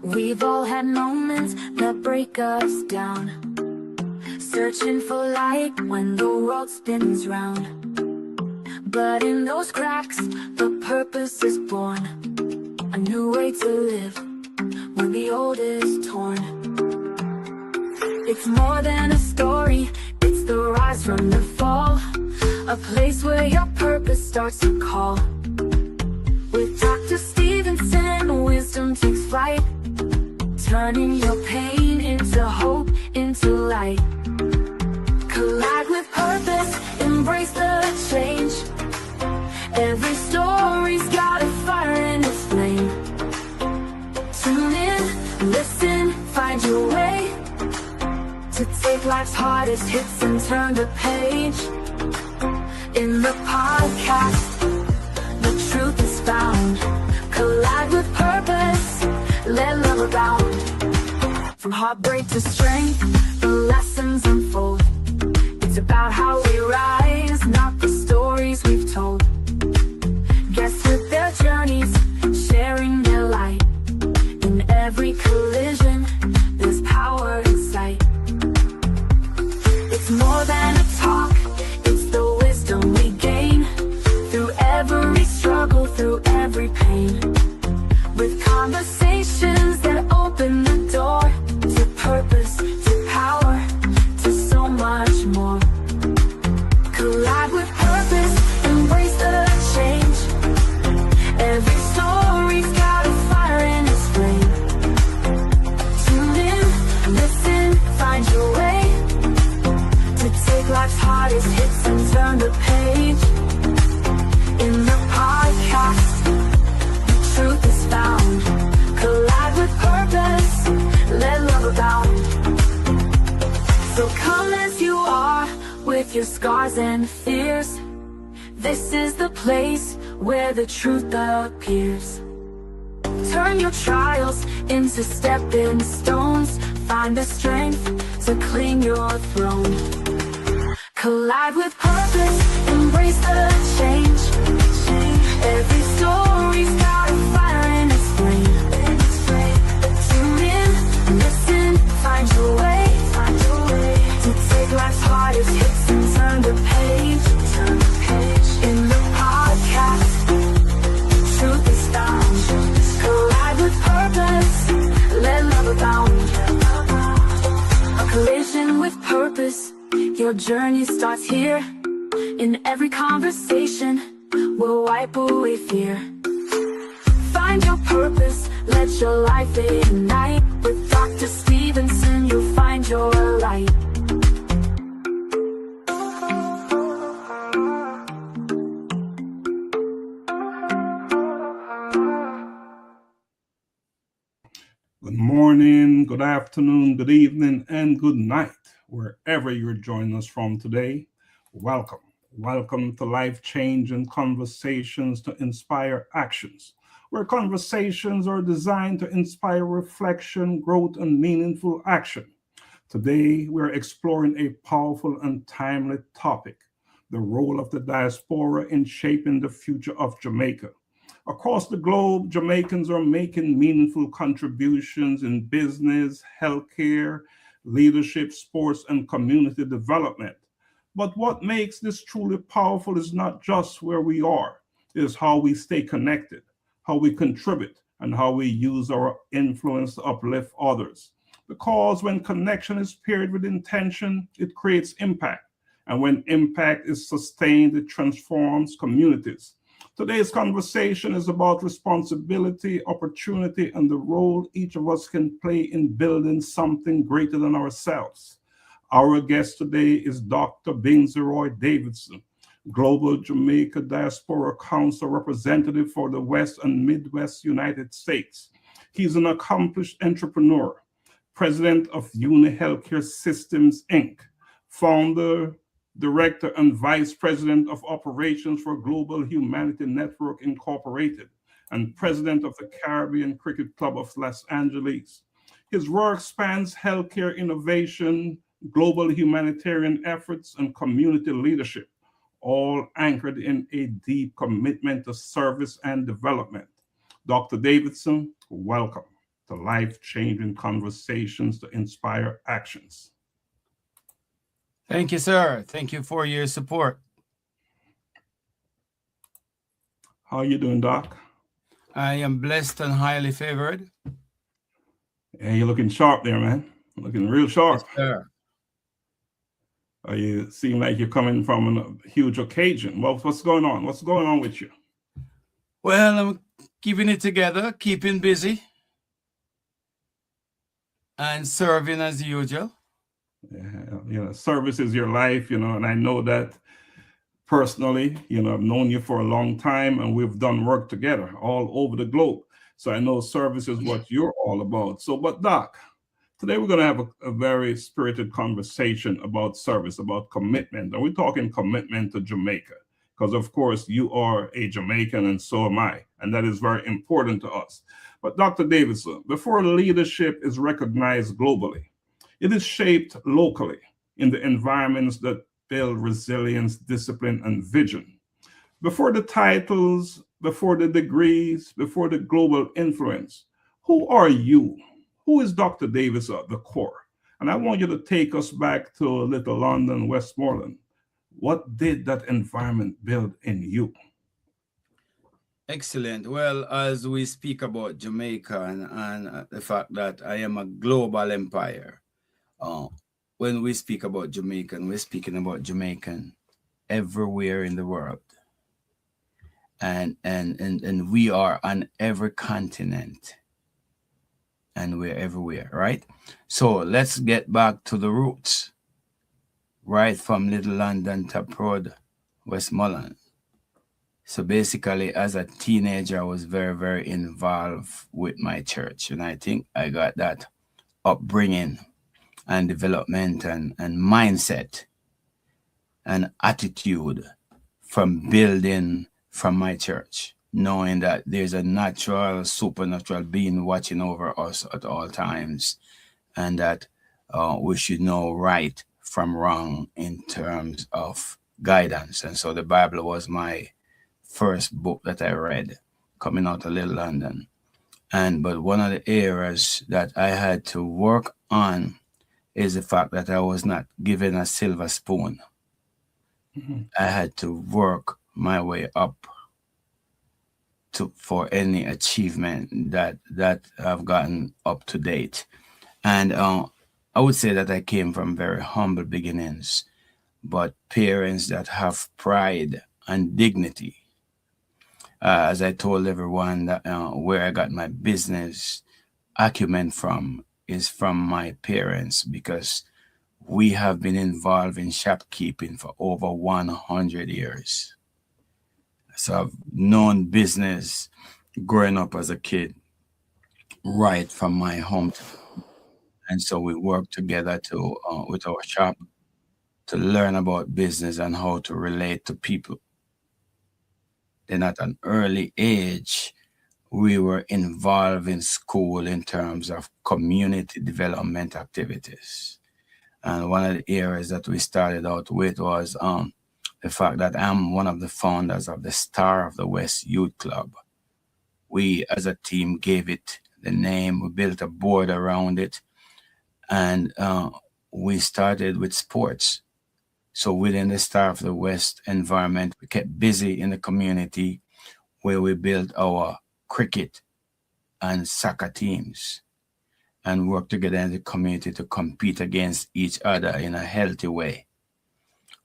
We've all had moments that break us down, searching for light when the world spins round. But in those cracks, the purpose is born, a new way to live when the old is torn. It's more than a story, it's the rise from the fall, a place where your purpose starts to call. With Dr. Stephenson, wisdom takes flight, turning your pain into hope, into light. Collide with purpose, embrace the change. Every story's got a fire in its flame. Tune in, listen, find your way to take life's hardest hits and turn the page. In the podcast, the truth is found. Collide with purpose, let love abound. From heartbreak to strength, the lessons unfold. It's about how we rise, not the stories we've told. Guests with their journeys, sharing their light. In every collision, there's power in sight. It's more than a talk, it's the wisdom we gain through every struggle, through every pain. With conversations that open the door to purpose, to power, to so much more. Collide with purpose, embrace the change. Every story's got a fire in its flame. Tune in, listen, find your way to take life's hardest hits and turn the page. In the podcast, the truth is found. Collide with purpose, let love abound. So come as you are, with your scars and fears. This is the place where the truth appears. Turn your trials into stepping stones. Find the strength to claim your throne. Collide with purpose, embrace the change. Every story's got a fire in its flame. Tune in, listen, find your way to take life's hardest hits and turn the page. In the podcast, truth is found. Collide with purpose, let love abound. A collision with purpose, your journey starts here. In every conversation, we'll wipe away fear. Find your purpose, let your life ignite. With Dr. Stephenson, you'll find your light. Good morning, good afternoon, good evening, and good night, wherever you're joining us from today. Welcome. Welcome to life-changing conversations to inspire actions, where conversations are designed to inspire reflection, growth, and meaningful action. Today, we're exploring a powerful and timely topic, the role of the diaspora in shaping the future of Jamaica. Across the globe, Jamaicans are making meaningful contributions in business, healthcare, leadership, sports, and community development. But what makes this truly powerful is not just where we are, it is how we stay connected, how we contribute, and how we use our influence to uplift others. Because when connection is paired with intention, it creates impact. And when impact is sustained, it transforms communities. Today's conversation is about responsibility, opportunity, and the role each of us can play in building something greater than ourselves. Our guest today is Dr. Binzie Davidson, Global Jamaica Diaspora Council representative for the West and Midwest United States. He's an accomplished entrepreneur, president of Uni Healthcare Systems, Inc., founder, director, and vice president of operations for Global Humanity Network, Incorporated, and president of the Caribbean Cricket Club of Los Angeles. His work spans healthcare innovation, global humanitarian efforts, and community leadership, all anchored in a deep commitment to service and development. Dr. Davidson, welcome to life-changing conversations to inspire actions. Thank you, sir. Thank you for your support. How are you doing, Doc? I am blessed and highly favored. Yeah, you're looking sharp there, man. Looking real sharp. Yes, sir. You seem like you're coming from a huge occasion. Well, what's going on? What's going on with you? Well, I'm keeping it together, keeping busy, and serving as usual. Yeah, service is your life, and I know that personally. I've known you for a long time, and we've done work together all over the globe. So I know service is what you're all about. So, but Doc, today we're going to have a very spirited conversation about service, about commitment. And we're talking commitment to Jamaica, because of course you are a Jamaican and so am I. And that is very important to us. But Dr. Davidson, before leadership is recognized globally, it is shaped locally in the environments that build resilience, discipline, and vision. Before the titles, before the degrees, before the global influence, who are you? Who is Dr. Davis at the core? And I want you to take us back to Little London, Westmoreland. What did that environment build in you? Excellent. Well, as we speak about Jamaica and the fact that I am a global empire, when we speak about Jamaican, we're speaking about Jamaican everywhere in the world. And we are on every continent. And we're everywhere, right? So let's get back to the roots, right from Little London to Prod, Westmoreland. So basically, as a teenager, I was very, very involved with my church. And I think I got that upbringing and development and mindset and attitude from building from my church, knowing that there's a natural, supernatural being watching over us at all times, and that we should know right from wrong in terms of guidance. And so the Bible was my first book that I read coming out of Little London. But one of the areas that I had to work on is the fact that I was not given a silver spoon. Mm-hmm. I had to work my way up for any achievement that I've gotten up to date. And I would say that I came from very humble beginnings, but parents that have pride and dignity. As I told everyone, that where I got my business acumen from is from my parents, because we have been involved in shopkeeping for over 100 years. So I've known business growing up as a kid, right from my hometown. And so we work together to with our shop to learn about business and how to relate to people. Then at an early age, we were involved in school in terms of community development activities. And one of the areas that we started out with was the fact that I'm one of the founders of the Star of the West Youth Club. We, as a team, gave it the name. We built a board around it. And we started with sports. So within the Star of the West environment, we kept busy in the community where we built our cricket and soccer teams and worked together in the community to compete against each other in a healthy way.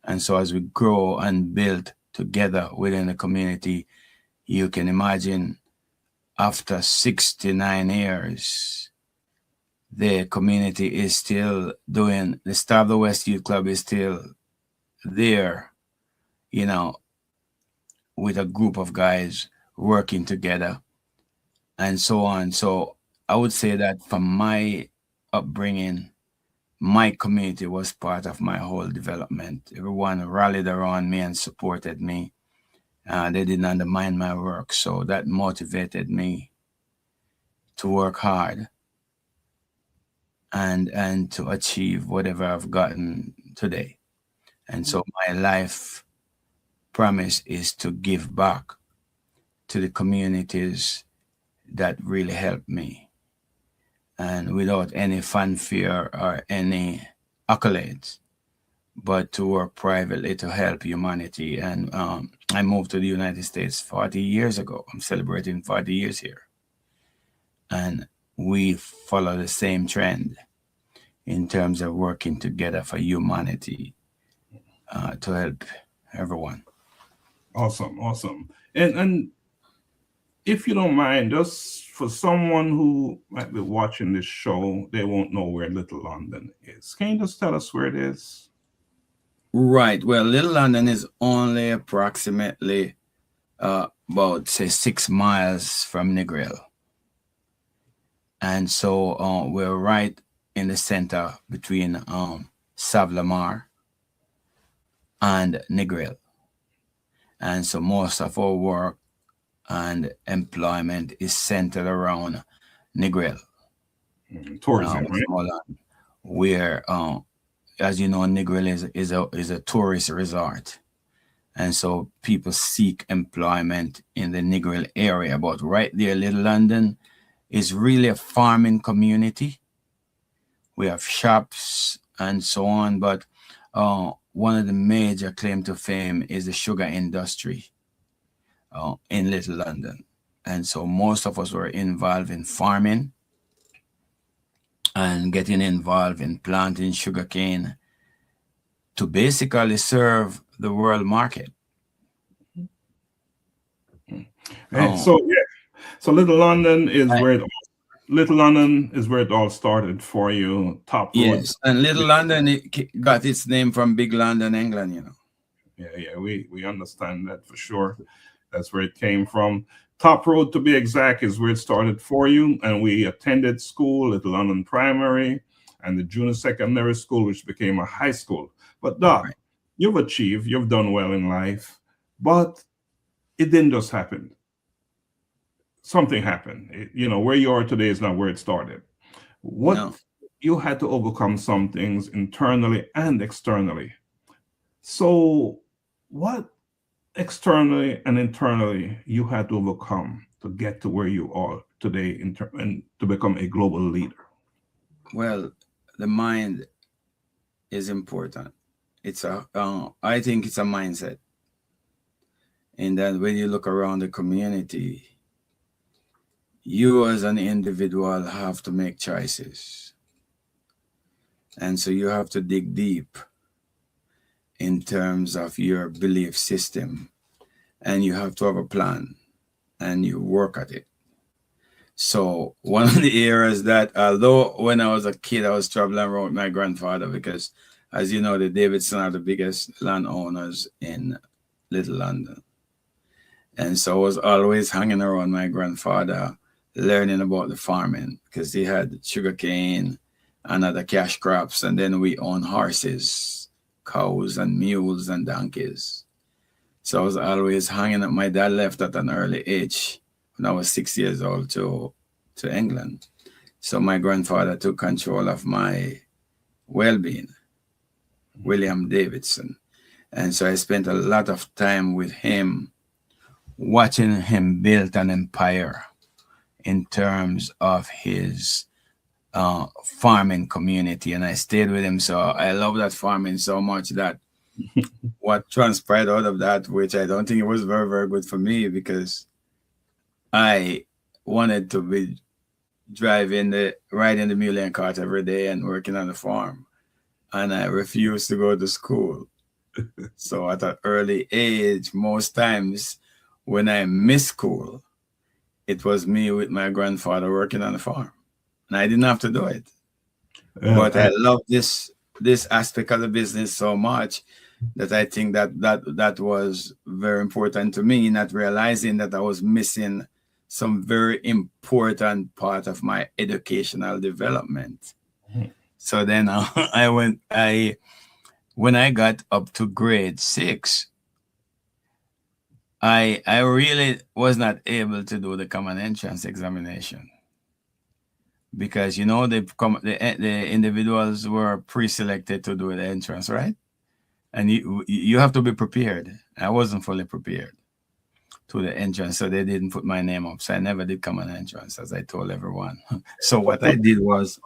And so as we grow and build together within the community, you can imagine after 69 years, the community is still doing, the Star of the West Youth Club is still there, with a group of guys working together and so on. So I would say that from my upbringing, my community was part of my whole development. Everyone rallied around me and supported me. They didn't undermine my work. So that motivated me to work hard and to achieve whatever I've gotten today. And so my life promise is to give back to the communities that really helped me. and without any fanfare or any accolades, but to work privately to help humanity. And I moved to the United States 40 years ago. I'm celebrating 40 years here. And we follow the same trend in terms of working together for humanity, to help everyone. Awesome, awesome. And if you don't mind, just for someone who might be watching this show, they won't know where Little London is. Can you just tell us where it is? Right. Well, Little London is only approximately about, say, 6 miles from Negril. And so we're right in the center between Savlamar and Negril. And so most of our work and employment is centered around Negril. Tourism, right? Where, as you know, Negril is a tourist resort. And so people seek employment in the Negril area. But right there, Little London is really a farming community. We have shops and so on, but one of the major claim to fame is the sugar industry in Little London. And so most of us were involved in farming and getting involved in planting sugarcane to basically serve the world market. So Little London is where it all started for you. Top Road. Yes, and Little London got its name from Big London, England, you know. Yeah, we understand that for sure. That's where it came from. Top Road, to be exact, is where it started for you. And we attended school, Little London Primary, and the junior secondary school, which became a high school. But Doc, you've achieved, you've done well in life, but it didn't just happen. Something happened. Where you are today is not where it started. You had to overcome some things internally and externally. So what externally and internally you had to overcome to get to where you are today and to become a global leader? Well, the mind is important. I think it's a mindset. And then when you look around the community, you as an individual have to make choices. And so you have to dig deep in terms of your belief system. And you have to have a plan and you work at it. So one of the areas that, although when I was a kid, I was traveling around with my grandfather because, as you know, the Davidson are the biggest landowners in Little London. And so I was always hanging around my grandfather, learning about the farming because he had sugarcane and other cash crops. And then we own horses, cows and mules and donkeys. So I was always hanging up. My dad left at an early age when I was 6 years old to England. So my grandfather took control of my well-being, William Davidson. And so I spent a lot of time with him, watching him build an empire in terms of his farming community. And I stayed with him. So I love that farming so much that what transpired out of that, which I don't think it was very, very good for me because I wanted to be riding the mule and cart every day and working on the farm. And I refused to go to school. So at an early age, most times when I missed school, it was me with my grandfather working on the farm. And I didn't have to do it. But I love this aspect of the business so much that I think that was very important to me, not realizing that I was missing some very important part of my educational development. So then when I got up to grade 6, I really was not able to do the common entrance examination because, the individuals were pre-selected to do the entrance, right? And you have to be prepared. I wasn't fully prepared. to the entrance, so they didn't put my name up. So I never did come on entrance, as I told everyone. So what I did was,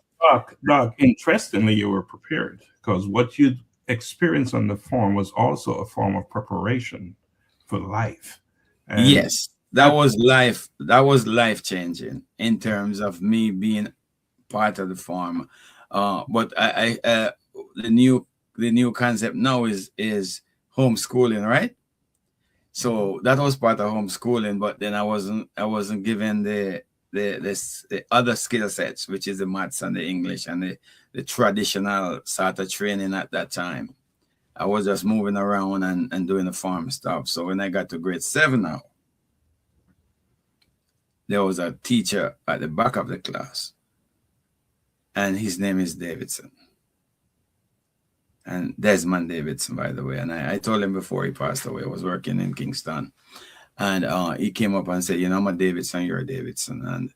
Doc, interestingly, you were prepared because what you experienced on the farm was also a form of preparation for life. And yes, that was life. That was life changing in terms of me being part of the farm. But the new concept now is homeschooling, right? So that was part of homeschooling, but then I wasn't given the other skill sets, which is the maths and the English and the traditional sort of training at that time. I was just moving around and doing the farm stuff. So when I got to grade 7 now, there was a teacher at the back of the class, and his name is Davidson. And Desmond Davidson, by the way. And I told him before he passed away, I was working in Kingston. And he came up and said, I'm a Davidson, you're a Davidson. And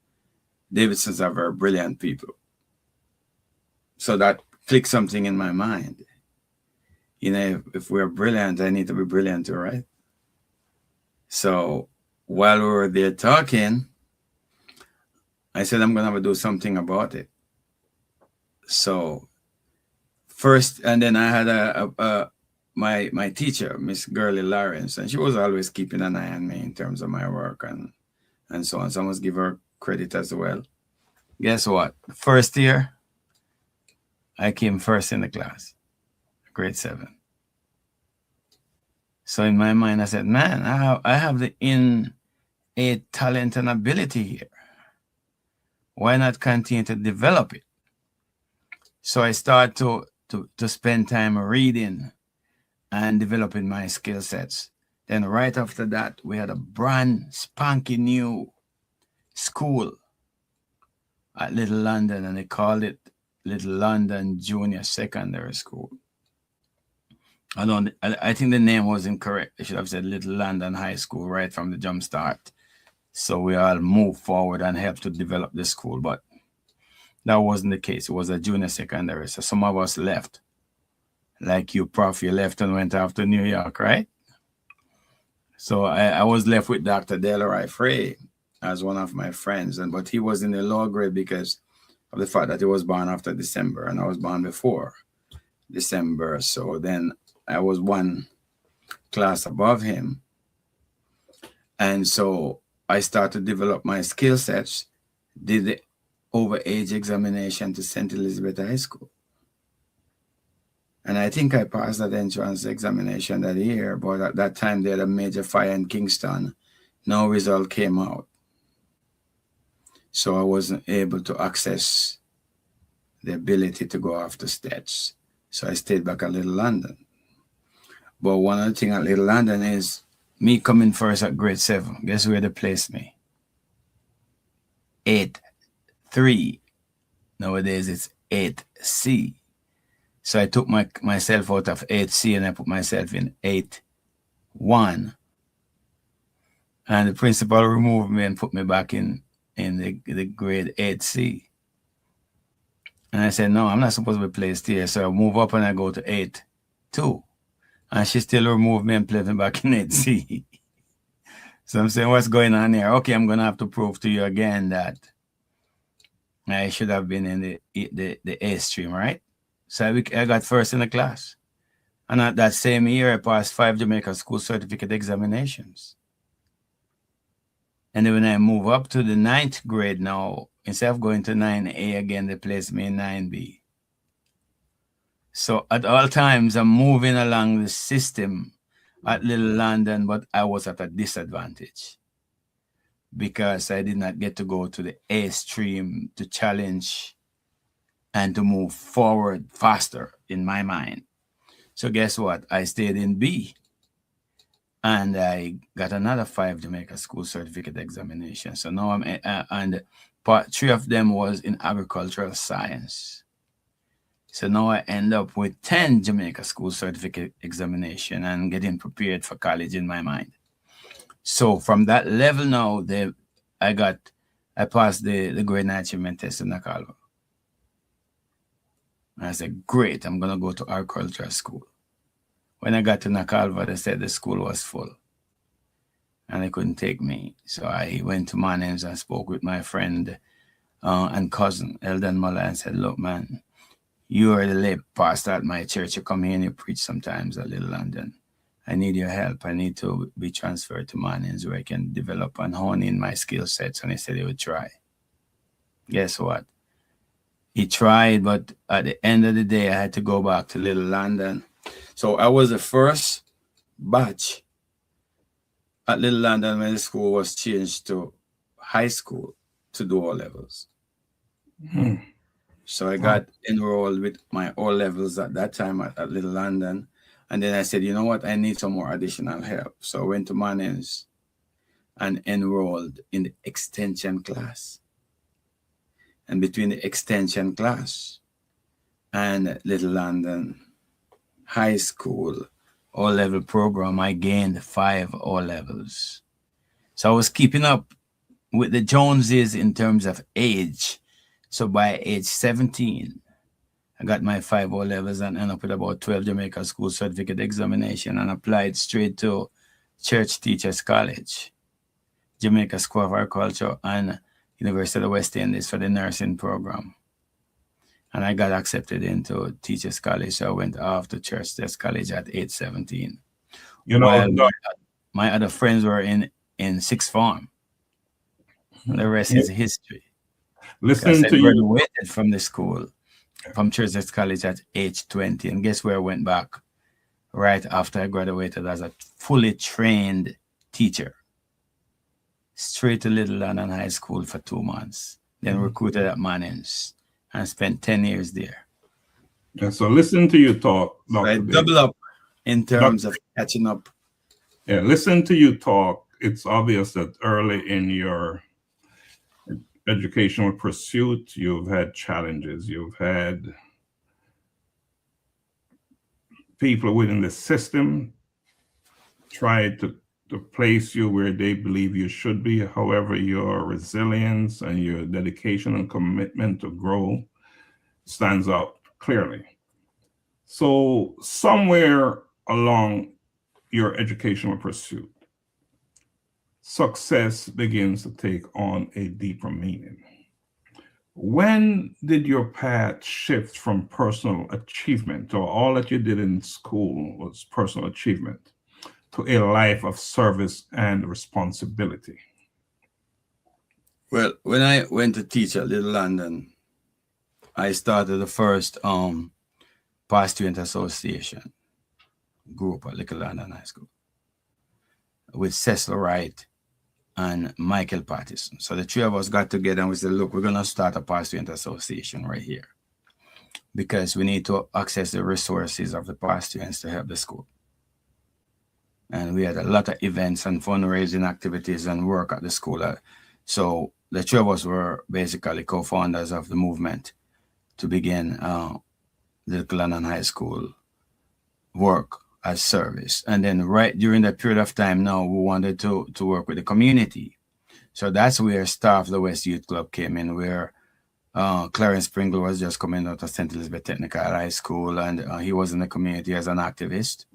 Davidsons are very brilliant people. So that clicked something in my mind. If we're brilliant, I need to be brilliant too, right? So while we were there talking, I said, I'm going to have to do something about it. So first, and then I had my teacher, Miss Gurley Lawrence, and she was always keeping an eye on me in terms of my work and so on. So I must give her credit as well. Guess what? First year, I came first in the class, grade 7. So in my mind, I said, man, I have the innate talent and ability here. Why not continue to develop it? So I started to spend time reading and developing my skill sets. Then right after that, we had a brand spanking new school at Little London, and they called it Little London Junior Secondary School. I think the name was incorrect. They should have said Little London High School right from the jump start. So we all moved forward and helped to develop the school, but that wasn't the case. It was a junior secondary. So some of us left. Like you, Prof, you left and went off to New York, right? So I was left with Dr. Delroy Frey as one of my friends. But he was in the lower grade because of the fact that he was born after December and I was born before December. So then I was one class above him. And so I started to develop my skill sets, did the overage examination to St. Elizabeth High School. And I think I passed that entrance examination that year, but at that time they had a major fire in Kingston. No result came out. So I wasn't able to access the ability to go after stats. So I stayed back at Little London. But one other thing at Little London is me coming first at grade 7. Guess where they placed me? 8-3. Nowadays it's 8C. So I took myself out of 8C and I put myself in 8-1. And the principal removed me and put me back in the grade 8C. And I said, no, I'm not supposed to be placed here. So I move up and I go to 8-2. And she still removed me and placed me back in 8C. So I'm saying, what's going on here? Okay, I'm going to have to prove to you again that I should have been in the A stream, right? So I got first in the class. And at that same year, I passed 5 Jamaica school certificate examinations. And then when I move up to the 9th grade now, instead of going to 9A again, they placed me in 9B. So at all times, I'm moving along the system at Little London, but I was at a disadvantage because I did not get to go to the A stream to challenge and to move forward faster in my mind. So guess what? I stayed in B and I got another 5 Jamaica school certificate examinations. So now I'm, and part 3 of them was in agricultural science. So now I end up with 10 Jamaica school certificate examination and getting prepared for college in my mind. So from that level now, I passed the grade 9 achievement test in Nakalva. And I said, great, I'm going to go to agricultural school. When I got to Nakalva, they said the school was full. and they couldn't take me. So I went to Mannings and spoke with my friend and cousin, Eldon Muller, and said, look, man, you are the late pastor at my church. You come here and you preach sometimes at Little London. I need your help. I need to be transferred to Mannings where I can develop and hone in my skill sets. And he said he would try. Guess what? He tried, but at the end of the day, I had to go back to Little London. So I was the first batch at Little London when the school was changed to high school to do O levels. So I got enrolled with my O levels at that time at Little London. And then I said, you know what? I need some more additional help. So I went to Mannings and enrolled in the extension class. And between the extension class and Little London High School O-level program, I gained 5 O-levels. So I was keeping up with the Joneses in terms of age. So by age 17, I got my 5 O-levels and ended up with about 12 Jamaica School Certificate examination and applied straight to Church Teachers College, Jamaica School of Agriculture, and University of the West Indies for the nursing program. And I got accepted into Teachers College. So I went off to Church Teachers College at age 17. You know, while my other friends were in sixth form. The rest is history. Listen to you. I you. graduated from the school, from Church Teachers College at age 20. And guess where I went back? Right after I graduated as a fully trained teacher. Straight to Little London High School for 2 months. Then recruited at Mannings and spent 10 years there. Yeah, so listen to you talk. So I double up in terms of catching up. Yeah, listen to you talk. It's obvious that early in your educational pursuit, you've had challenges. You've had people within the system try to place you where they believe you should be. However, your resilience and your dedication and commitment to grow stands out clearly. So somewhere along your educational pursuit, success begins to take on a deeper meaning. When did your path shift from personal achievement, or all that you did in school was personal achievement, to a life of service and responsibility? Well, when I went to teach at Little London, I started the first past student association group at Little London High School with Cecil Wright and Michael Pattison. So the 3 of us got together and we said, look, we're going to start a past student association right here because we need to access the resources of the past students to help the school. And we had a lot of events and fundraising activities and work at the school. So the 3 of us were basically co-founders of the movement to begin Little London High School work as service. And then right during that period of time now, we wanted to work with the community. So that's where Star of the West Youth Club came in, where Clarence Pringle was just coming out of St. Elizabeth Technical High School, and he was in the community as an activist.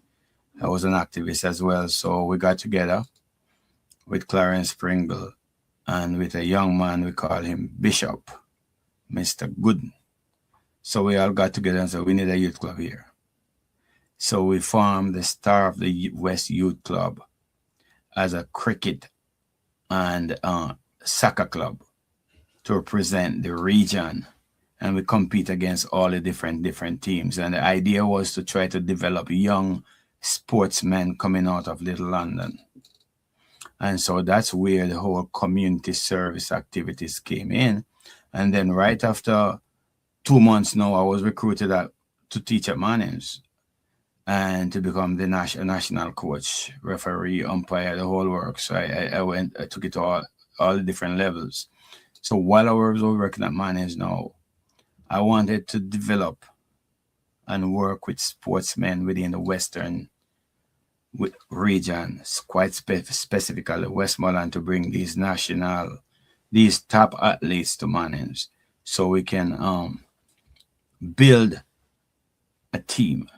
I was an activist as well. So we got together with Clarence Pringle and with a young man, we call him Bishop, Mr. Gooden. So we all got together and said, we need a youth club here. So we formed the Star of the West Youth Club as a cricket and soccer club to represent the region. And we compete against all the different teams. And the idea was to try to develop young sportsmen coming out of Little London. And so that's where the whole community service activities came in. And then right after 2 months now, I was recruited to teach at Mannings and to become the national coach, referee, umpire, the whole work. So I took it to all the different levels. So while I was working at Mannings now, I wanted to develop and work with sportsmen within the Western region, quite specifically Westmoreland, to bring these top athletes to Mannings so we can build a team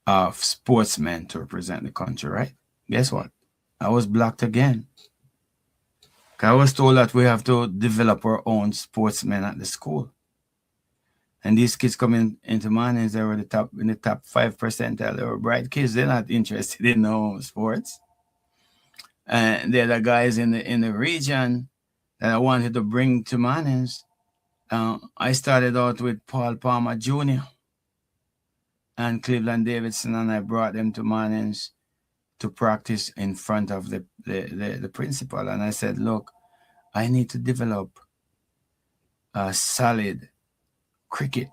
of sportsmen to represent the country, right? Guess what? I was blocked again. I was told that we have to develop our own sportsmen at the school. And these kids coming into Mannings, they were in the top 5%. They were bright kids. They're not interested in no sports. And they're the guys in the region that I wanted to bring to Mannings. I started out with Paul Palmer Jr. and Cleveland Davidson, and I brought them to Mannings to practice in front of the principal. And I said, look, I need to develop a solid cricket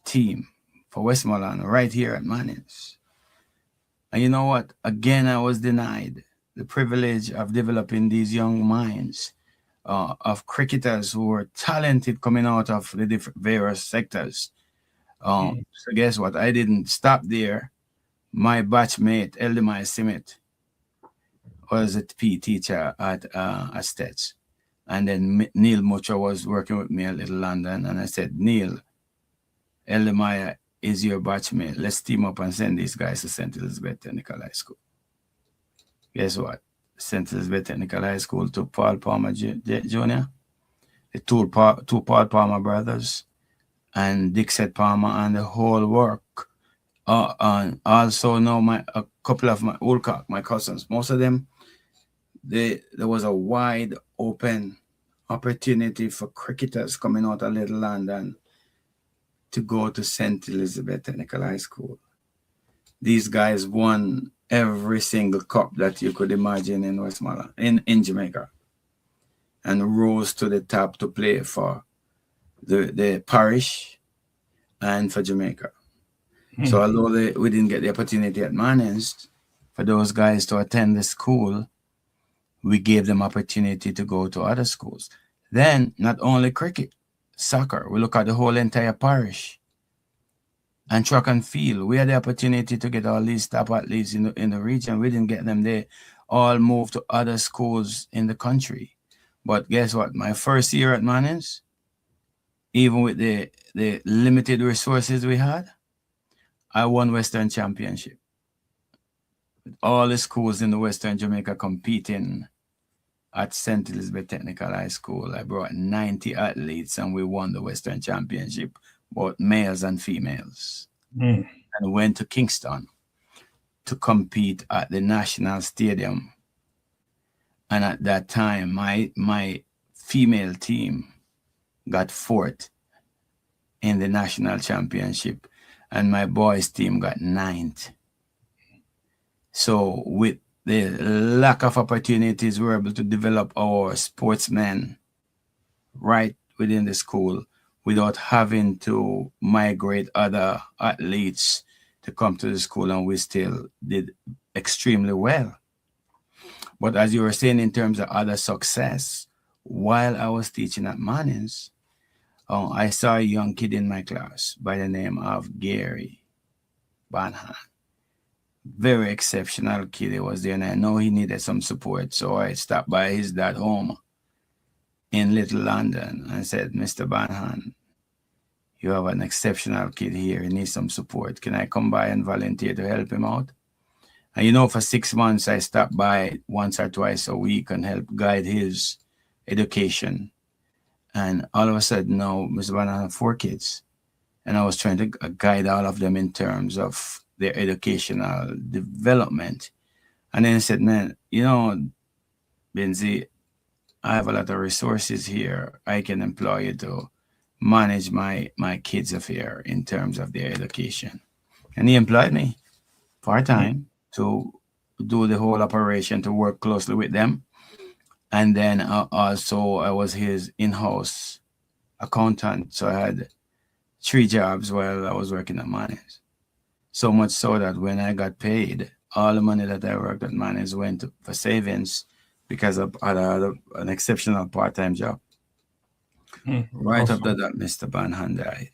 team for Westmoreland right here at Mannings. And you know what? Again, I was denied the privilege of developing these young minds of cricketers who were talented coming out of the different various sectors. So guess what? I didn't stop there. My batchmate, Eldemai Simit, was a PE teacher at Stets. And then Neil Mucha was working with me at Little London. And I said, Neil, Eldemai is your batchmate. Let's team up and send these guys to St. Elizabeth Technical High School. Guess what? St. Elizabeth Technical High School to Paul Palmer Jr., the two Paul Palmer brothers, and Dixet Palmer, and the whole work. And also now a couple of my Woolcock, my cousins, most of them, there was a wide open opportunity for cricketers coming out of Little London to go to St. Elizabeth Technical High School. These guys won every single cup that you could imagine in Westmoreland, in Jamaica, and rose to the top to play for the parish and for Jamaica. So although we didn't get the opportunity at Mannings for those guys to attend the school, we gave them opportunity to go to other schools. Then not only cricket, soccer, we look at the whole entire parish. And track and field, we had the opportunity to get all these top athletes in the region. We didn't get them. They all moved to other schools in the country. But guess what? My first year at Mannings, even with the limited resources we had, I won Western Championship. With all the schools in the Western Jamaica competing at St. Elizabeth Technical High School, I brought 90 athletes and we won the Western Championship, both males and females. And went to Kingston to compete at the National Stadium. And at that time, my female team got fourth in the National Championship, and my boys' team got ninth. So with the lack of opportunities, we were able to develop our sportsmen right within the school without having to migrate other athletes to come to the school, and we still did extremely well. But as you were saying, in terms of other success, while I was teaching at Mannings, I saw a young kid in my class by the name of Gary Banhan. Very exceptional kid he was there, and I know he needed some support, so I stopped by his dad home in Little London and said, Mr. Banhan, you have an exceptional kid here, he needs some support. Can I come by and volunteer to help him out? And you know, for 6 months, I stopped by once or twice a week and help guide his education. And all of a sudden now, Mr. Banhan had 4 kids. And I was trying to guide all of them in terms of their educational development. And then he said, man, you know, Binzie, I have a lot of resources here. I can employ you to manage my kids' affair in terms of their education. And he employed me part-time to do the whole operation, to work closely with them. And then also I was his in-house accountant. So I had 3 jobs while I was working at Mannings. So much so that when I got paid, all the money that I worked at Mannings went for savings because I had an exceptional part-time job. Right awesome. after that, Mr. Banhan died.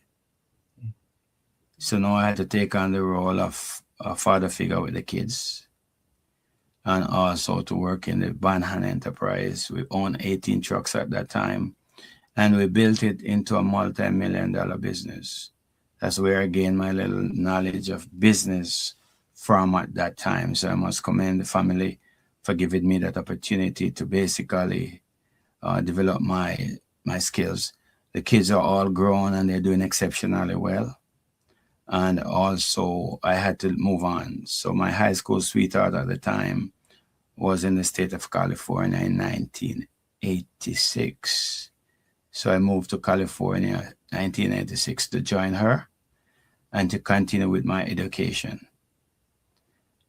So now I had to take on the role of a father figure with the kids, and also to work in the Banhan enterprise. We owned 18 trucks at that time, and we built it into a multi-million-dollar business. That's where I gained my little knowledge of business from at that time. So I must commend the family for giving me that opportunity to basically develop my skills. The kids are all grown and they're doing exceptionally well. And also I had to move on. So my high school sweetheart at the time was in the state of California in 1986. So I moved to California 1986 to join her and to continue with my education.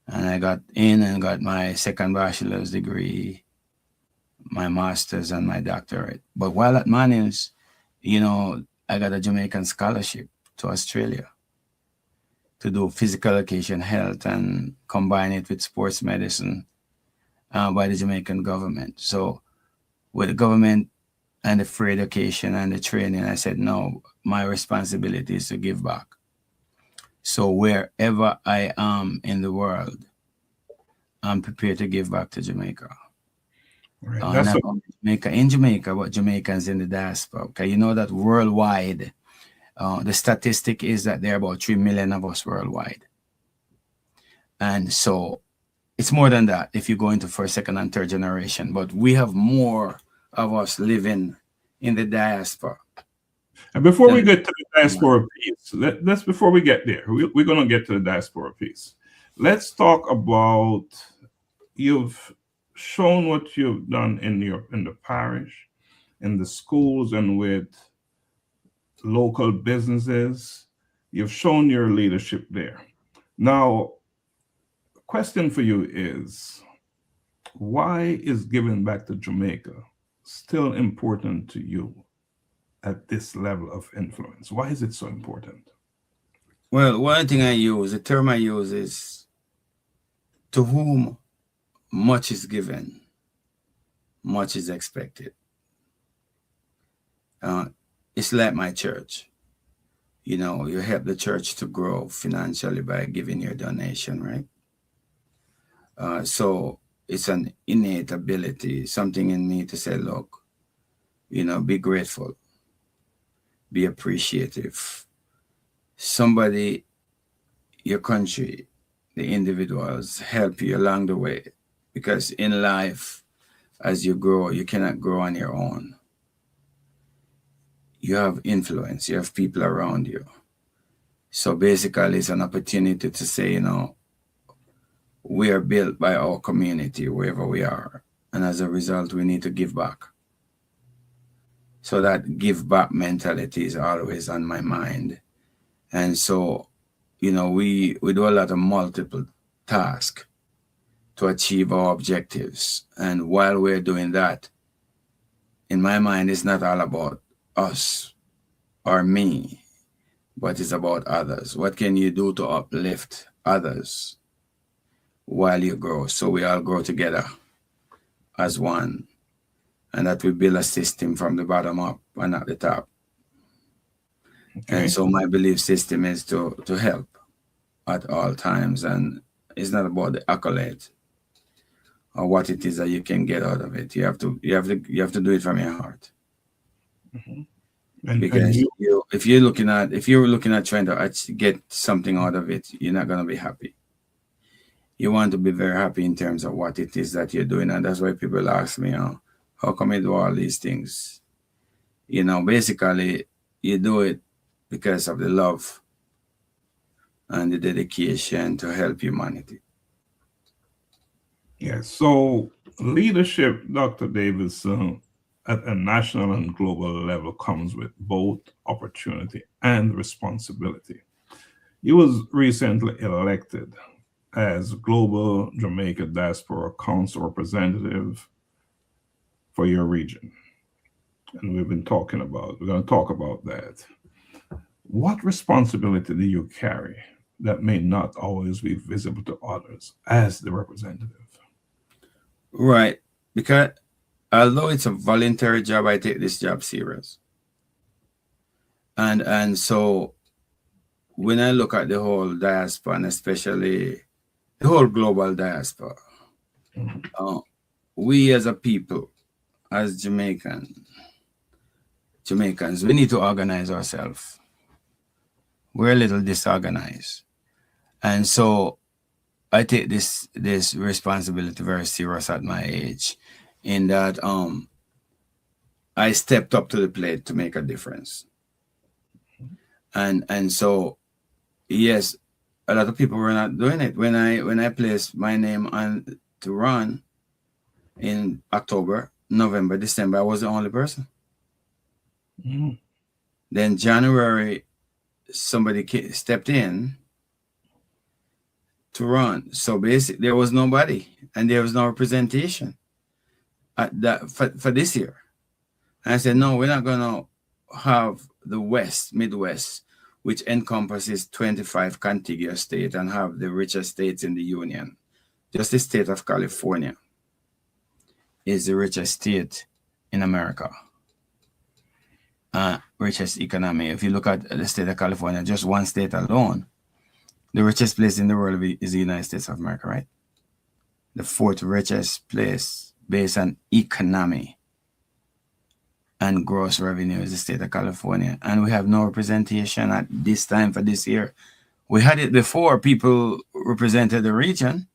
And I got in and got my second bachelor's degree, my master's and my doctorate. But while at Manning's, you know, I got a Jamaican scholarship to Australia to do physical education, health, and combine it with sports medicine by the Jamaican government. So with the government and the free education and the training, I said, no, my responsibility is to give back. So wherever I am in the world, I'm prepared to give back to Jamaica. Right. Not only Jamaica, in Jamaica, but Jamaicans in the diaspora. Okay, you know that worldwide, the statistic is that there are about 3 million of us worldwide. And so it's more than that if you go into first, second, and third generation. But we have more of us living in the diaspora. And before we get to the diaspora piece, let's before we get there, we're going to get to the diaspora piece. Let's talk about, you've shown what you've done in the parish, in the schools, and with local businesses. You've shown your leadership there. Now, the question for you is, why is giving back to Jamaica still important to you at this level of influence? Why is it so important? Well, one thing the term I use is, to whom much is given, much is expected. It's like my church. You know, you help the church to grow financially by giving your donation, right? So it's an innate ability, something in me to say, look, you know, be grateful, be appreciative. Somebody, your country, the individuals help you along the way, because in life, as you grow, you cannot grow on your own. You have influence, you have people around you. So basically, it's an opportunity to say, you know, we are built by our community wherever we are. And as a result, we need to give back. So that give back mentality is always on my mind. And so, you know, we do a lot of multiple tasks to achieve our objectives. And while we're doing that, in my mind, it's not all about us or me, but it's about others. What can you do to uplift others while you grow? So we all grow together as one, and that we build a system from the bottom up and at the top. Okay. And so my belief system is to help at all times, and it's not about the accolade or what it is that you can get out of it. You have to do it from your heart. Mm-hmm. Because if you're looking at trying to get something out of it, you're not going to be happy. You want to be very happy in terms of what it is that you're doing. And that's why people ask me, how come you do all these things? You know, basically, you do it because of the love and the dedication to help humanity. Yeah, so leadership, Dr. Davidson, at a national and global level comes with both opportunity and responsibility. You was recently elected as Global Jamaica Diaspora Council representative for your region. And we're going to talk about that. What responsibility do you carry that may not always be visible to others as the representative? Right, because although it's a voluntary job, I take this job serious. And so when I look at the whole diaspora, and especially the whole global diaspora, we as a people, as Jamaicans, we need to organize ourselves. We're a little disorganized. And so I take this responsibility very serious at my age, in that I stepped up to the plate to make a difference. And so yes, a lot of people were not doing it. When I placed my name on to run in October, November, December, I was the only person. Mm. Then January, somebody stepped in to run. So basically, there was nobody, and there was no representation at that for this year. And I said, no, we're not going to have the Midwest, which encompasses 25 contiguous states and have the richest states in the union. Just the state of California is the richest state in America. Richest economy. If you look at the state of California, just one state alone, the richest place in the world is the United States of America, right? The fourth richest place based on economy and gross revenue is the state of California. And we have no representation at this time for this year. We had it before, people represented the region,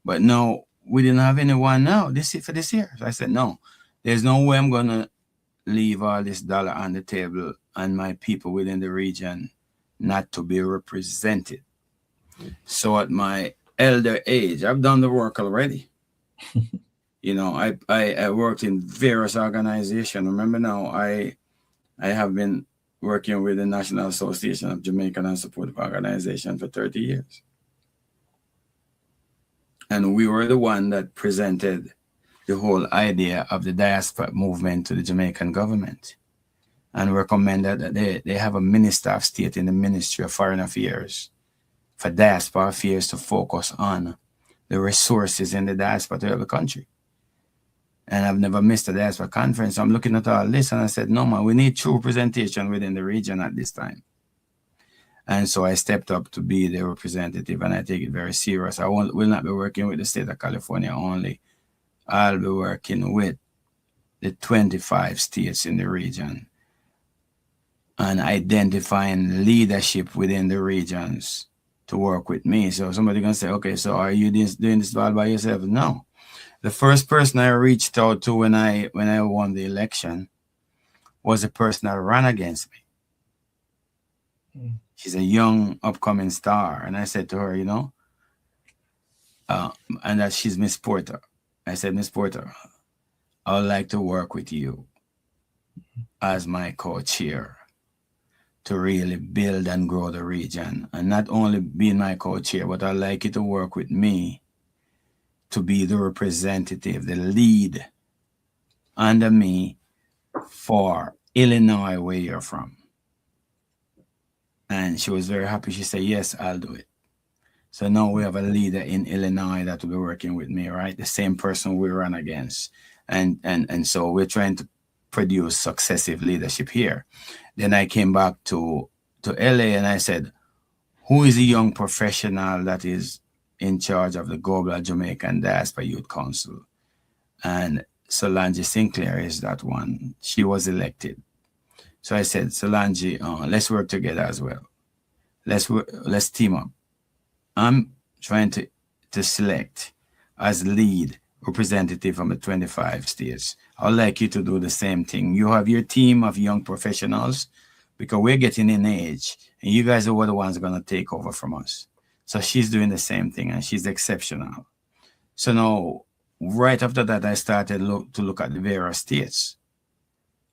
but no, we didn't have anyone now for this year. So I said, no, there's no way I'm going to leave all this dollar on the table and my people within the region not to be represented. So at my elder age, I've done the work already. You know, I worked in various organizations. Remember now, I have been working with the National Association of Jamaican and Supportive Organizations for 30 years. And we were the one that presented the whole idea of the diaspora movement to the Jamaican government, and recommended that they have a minister of state in the Ministry of Foreign Affairs for diaspora affairs to focus on the resources in the diaspora to help the country. And I've never missed a diaspora conference. I'm looking at all this and I said, no, man, we need true representation within the region at this time. And so I stepped up to be the representative, and I take it very serious. I will not be working with the state of California only. I'll be working with the 25 states in the region and identifying leadership within the regions to work with me. So somebody can say, okay, so are you doing this all by yourself? No. The first person I reached out to when I won the election was a person that ran against me. Mm. She's a young upcoming star. And I said to her, you know, and that she's Miss Porter. I said, Miss Porter, I would like to work with you as my co-chair to really build and grow the region. And not only being my co-chair, but I'd like you to work with me to be the representative, the lead under me for Illinois, where you're from. And she was very happy. She said, yes, I'll do it. So now we have a leader in Illinois that will be working with me, right? The same person we run against. And so we're trying to produce successive leadership here. Then I came back to LA and I said, who is a young professional that is in charge of the Global Jamaican Diaspora Youth Council? And Solange Sinclair is that one. She was elected. So I said, Solange, let's work together as well. Let's team up. I'm trying to select as lead representative from the 25 states. I'd like you to do the same thing. You have your team of young professionals because we're getting in age and you guys are the ones going to take over from us. So she's doing the same thing and she's exceptional. So now, right after that, I started to look at the various states.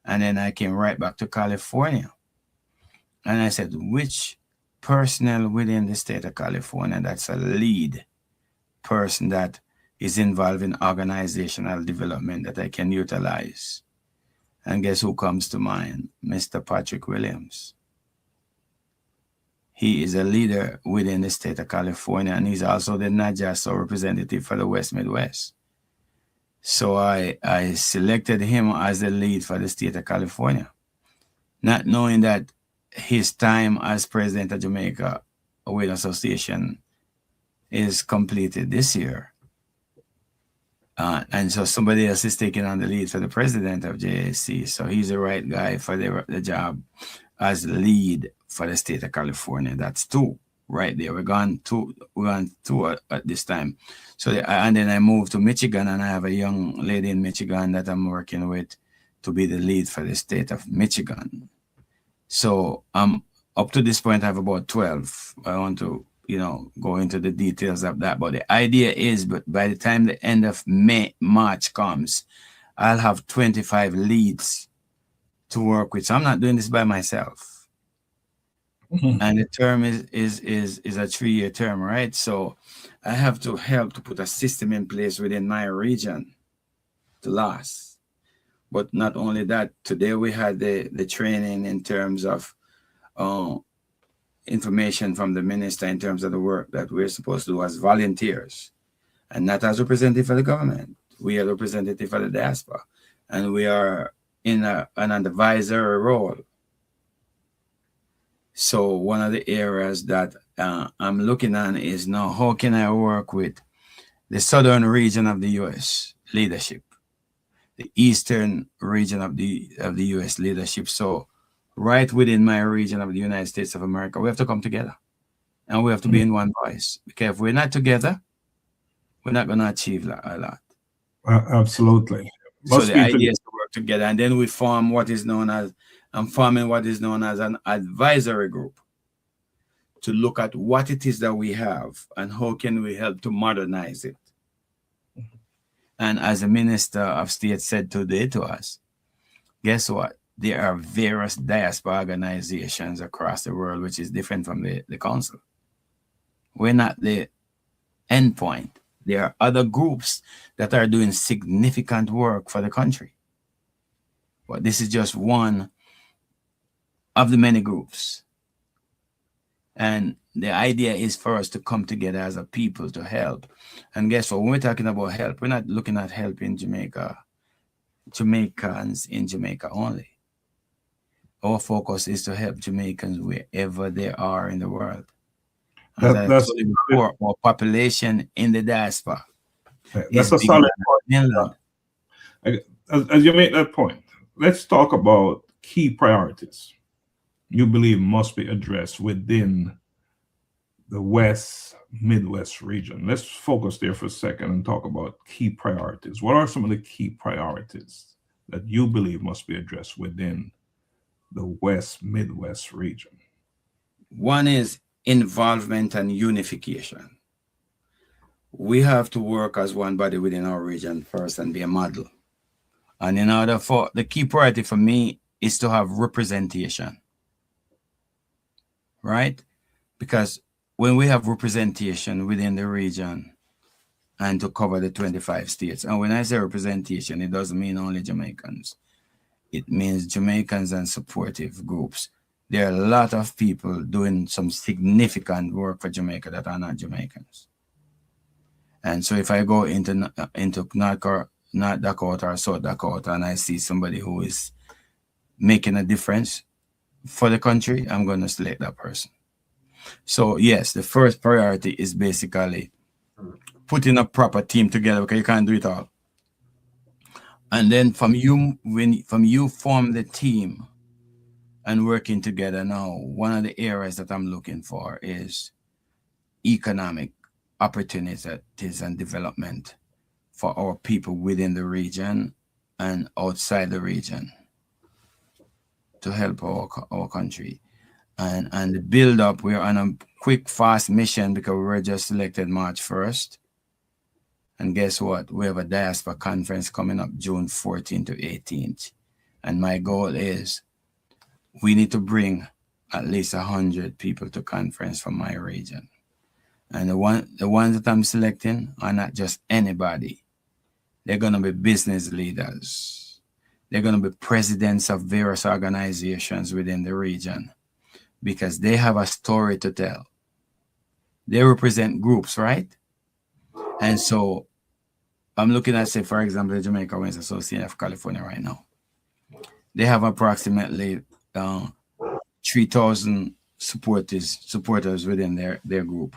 And then I came right back to California. And I said, which personnel within the state of California that's a lead person that is involved in organizational development that I can utilize? And guess who comes to mind? Mr. Patrick Williams. He is a leader within the state of California, and he's also the NAJASO representative for the West Midwest. So I selected him as the lead for the state of California, not knowing that his time as president of Jamaica Award Association is completed this year. And so somebody else is taking on the lead for the president of JAC. So he's the right guy for the job as lead for the state of California. That's two. right there. We're gone two at this time. So and then I moved to Michigan, and I have a young lady in Michigan that I'm working with to be the lead for the state of Michigan. So up to this point I have about 12. I want to, go into the details of that, but the idea is, but by the time the end of March comes, I'll have 25 leads to work with. So I'm not doing this by myself. And the term is a 3-year term, right? So I have to help to put a system in place within my region to last. But not only that, today we had the training in terms of information from the minister in terms of the work that we're supposed to do as volunteers, and not as representative for the government. We are representative for the diaspora, and we are in an advisory role. So one of the areas that I'm looking at is now, how can I work with the southern region of the U.S. leadership, the eastern region of the U.S. leadership? So right within my region of the United States of America, we have to come together, and we have to be in one voice, because if we're not together, we're not going to achieve a lot. Absolutely. So the idea is to work together, and then we form what is known as, I'm forming what is known as an advisory group to look at what it is that we have and how can we help to modernize it. And as the Minister of State said today to us, guess what? There are various diaspora organizations across the world, which is different from the council. We're not the endpoint. There are other groups that are doing significant work for the country. But this is just one of the many groups. And the idea is for us to come together as a people to help. And guess what? When we're talking about help, we're not looking at helping Jamaicans in Jamaica only. Our focus is to help Jamaicans wherever they are in the world. That's our population in the diaspora. That's a solid point. As you make that point, let's talk about key priorities you believe must be addressed within the West Midwest region. Let's focus there for a second and talk about key priorities. What are some of the key priorities that you believe must be addressed within the West Midwest region? One is involvement and unification. We have to work as one body within our region first and be a model. And in order for, the key priority for me is to have representation, right? Because when we have representation within the region and to cover the 25 states, and when I say representation, it doesn't mean only Jamaicans. It means Jamaicans and supportive groups. There are a lot of people doing some significant work for Jamaica that are not Jamaicans. And so if I go into North Dakota or South Dakota and I see somebody who is making a difference for the country, I'm going to select that person. So yes, the first priority is basically putting a proper team together, because you can't do it all. And then from you form the team and working together now, one of the areas that I'm looking for is economic opportunities and development for our people within the region and outside the region to help our country. And the build up, we're on a quick, fast mission because we were just selected March 1st. And guess what? We have a diaspora conference coming up June 14th to 18th. And my goal is we need to bring at least 100 people to conference from my region. And the ones that I'm selecting are not just anybody. They're going to be business leaders. They're going to be presidents of various organizations within the region, because they have a story to tell. They represent groups, right? And so I'm looking at, say, for example, the Jamaica Women's Association of California right now. They have approximately 3,000 supporters within their group.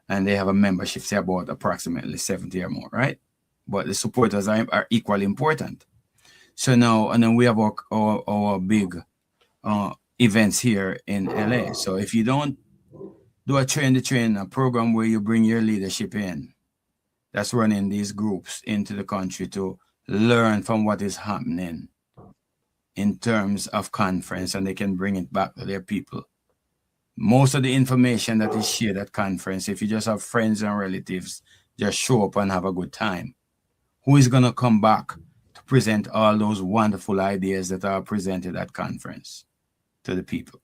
And they have a membership, say, about approximately 70 or more, right? But the supporters are equally important. So now, and then we have our big events here in LA. So if you don't do a train the train, a program where you bring your leadership in that's running these groups into the country to learn from what is happening in terms of conference, and they can bring it back to their people. Most of the information that is shared at conference, if you just have friends and relatives, just show up and have a good time. Who is going to come back to present all those wonderful ideas that are presented at conference to the people?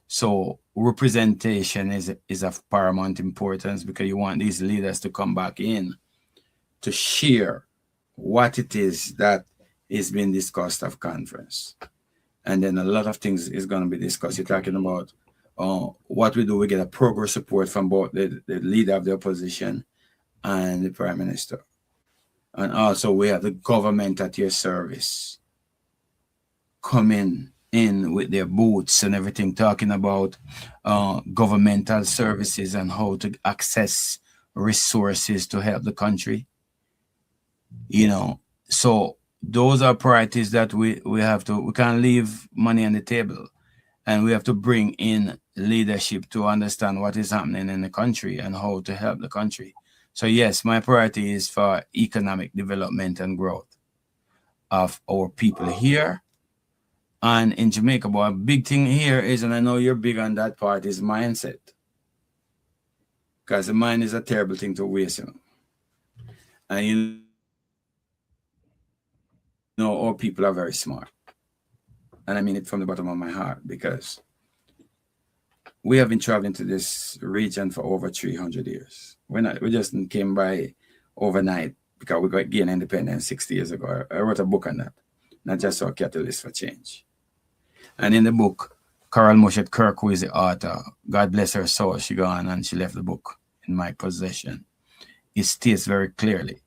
So representation is of paramount importance, because you want these leaders to come back in to share what it is that is being discussed at conference. And then a lot of things is going to be discussed. You're talking about what we do. We get a progress report from both the leader of the opposition and the prime minister. And also we have the government at your service coming in with their boots and everything, talking about governmental services and how to access resources to help the country. You know, so those are priorities that we can't leave money on the table, and we have to bring in leadership to understand what is happening in the country and how to help the country. So yes, my priority is for economic development and growth of our people here and in Jamaica. But a big thing here is, and I know you're big on that part, is mindset. Because the mind is a terrible thing to waste. You know? And you know, our people are very smart. And I mean it from the bottom of my heart, because we have been traveling to this region for over 300 years. We just came by overnight because we got gained independence 60 years ago. I wrote a book on that, not just our catalyst for change. And in the book, Carol Moshet Kirk, who is the author, God bless her soul, she gone and she left the book in my possession. It states very clearly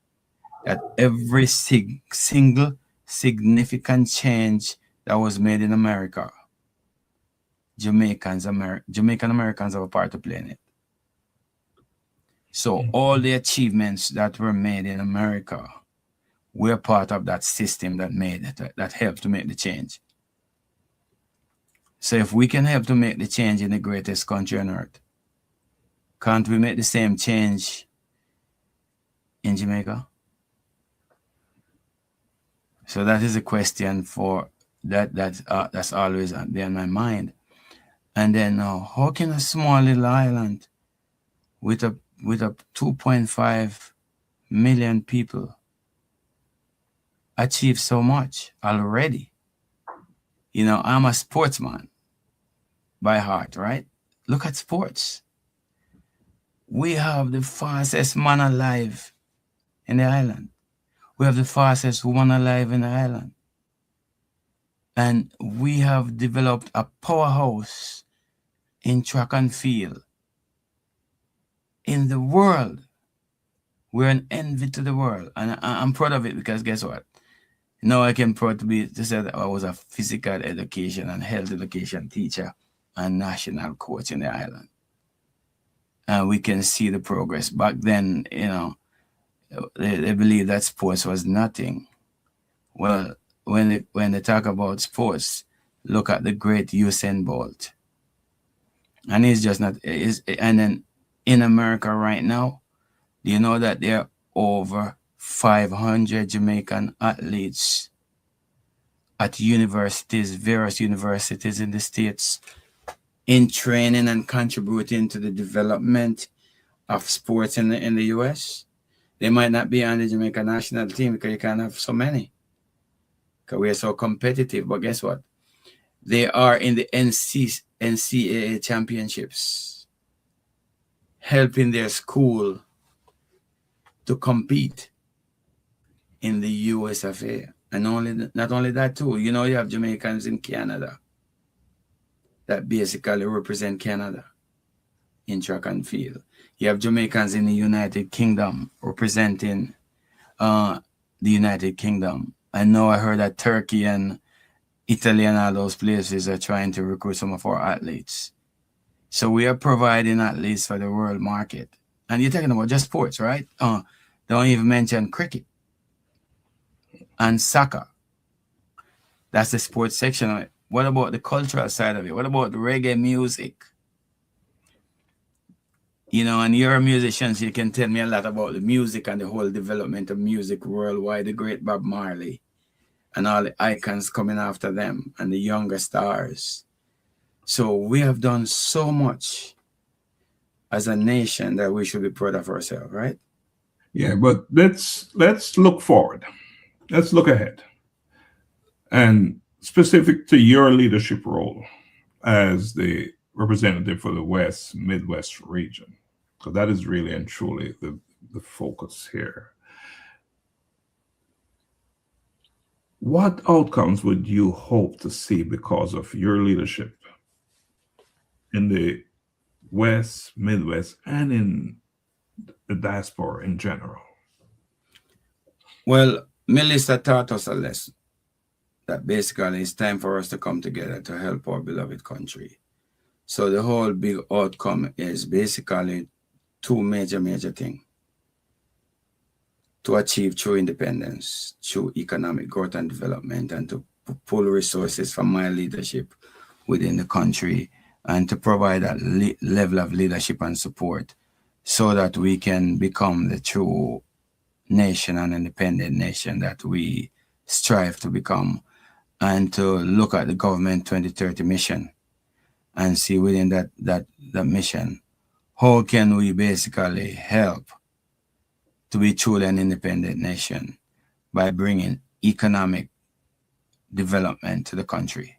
that every single significant change that was made in America, Jamaican Americans have a part to play in it. So all the achievements that were made in America, we're part of that system that made it, that helped to make the change. So if we can help to make the change in the greatest country on earth, can't we make the same change in Jamaica? So that is a question for that's always there in my mind. And then how can a small little island with a 2.5 million people achieve so much already? You know, I'm a sportsman by heart, right? Look at sports. We have the fastest man alive in the island. We have the fastest woman alive in the island. And we have developed a powerhouse in track and field in the world. We're an envy to the world. And I'm proud of it, because guess what? Now I can proud to say that I was a physical education and health education teacher and national coach in the island. And we can see the progress. Back then, you know, they believed that sports was nothing. Well, when they talk about sports, look at the great Usain Bolt. And he's just not, and then in America right now, do you know that there are over 500 Jamaican athletes at universities, various universities in the States, in training and contributing to the development of sports in the US? They might not be on the Jamaica national team because you can't have so many, because we're so competitive. But guess what? They are in the NCAA championships, helping their school to compete in the USFA. And not only that too, you know, you have Jamaicans in Canada that basically represent Canada in track and field. You have Jamaicans in the United Kingdom representing the United Kingdom. I know I heard that Turkey and Italy and all those places are trying to recruit some of our athletes. So we are providing athletes for the world market. And you're talking about just sports, right? Don't even mention cricket and soccer. That's the sports section of it. What about the cultural side of it? What about the reggae music? You know, and you're a musician, so you can tell me a lot about the music and the whole development of music worldwide, the great Bob Marley and all the icons coming after them and the younger stars. So we have done so much as a nation that we should be proud of ourselves, right? Yeah, but let's look forward. Let's look ahead. And specific to your leadership role as the representative for the West Midwest region, because that is really and truly the focus here. What outcomes would you hope to see because of your leadership in the West, Midwest, and in the diaspora in general? Well, Melissa taught us a lesson that basically it's time for us to come together to help our beloved country. So the whole big outcome is basically two major things: to achieve true independence, through economic growth and development, and to pull resources from my leadership within the country, and to provide that level of leadership and support so that we can become the true nation and independent nation that we strive to become, and to look at the government 2030 mission and see within that mission, how can we basically help to be truly an independent nation by bringing economic development to the country,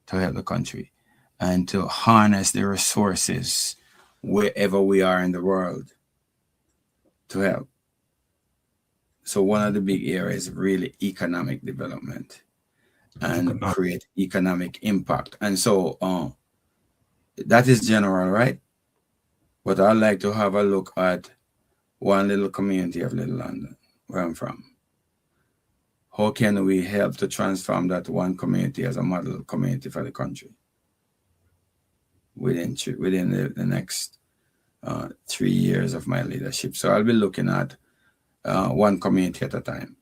to help the country, and to harness the resources wherever we are in the world to help. So one of the big areas is really economic development and create economic impact. And so that is general, right? But I'd like to have a look at one little community of Little London, where I'm from. How can we help to transform that one community as a model community for the country within the next 3 years of my leadership? So I'll be looking at one community at a time,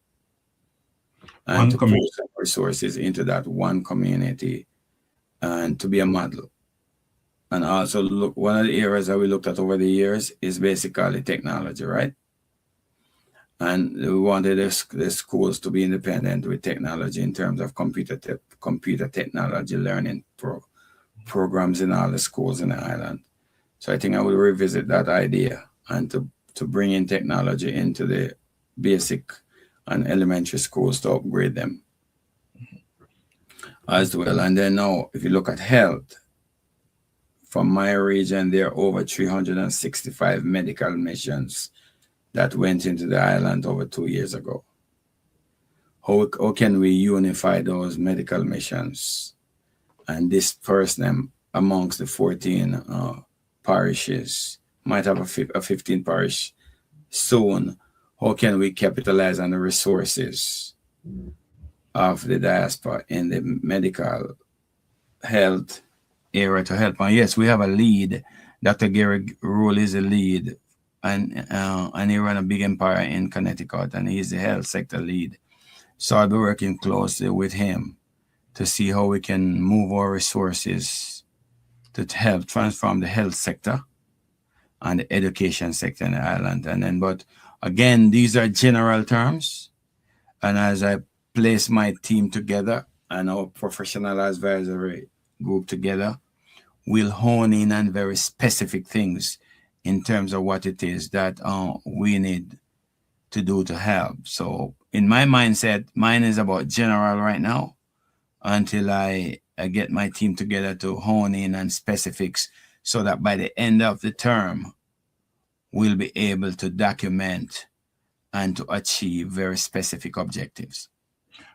and to put some resources into that one community and to be a model. And also look, one of the areas that we looked at over the years is basically technology, right? And we wanted the schools to be independent with technology in terms of computer technology learning programs in all the schools in the island. So I think I will revisit that idea and to bring in technology into the basic and elementary schools to upgrade them as well. And then now, if you look at health, from my region, there are over 365 medical missions that went into the island over 2 years ago. How can we unify those medical missions and disperse them amongst the 14 parishes? Might have a 15 parish soon. How can we capitalize on the resources of the diaspora in the medical health area to help? And yes, we have a lead. Dr. Gary Rule is a lead, and he ran a big empire in Connecticut, and he's the health sector lead. So I'll be working closely with him to see how we can move our resources to help transform the health sector and the education sector in the island. And then, but again, these are general terms. And as I place my team together and our professional advisory group together, we'll hone in on very specific things in terms of what it is that we need to do to help. So in my mindset, mine is about general right now until I get my team together to hone in on specifics, so that by the end of the term, we'll be able to document and to achieve very specific objectives.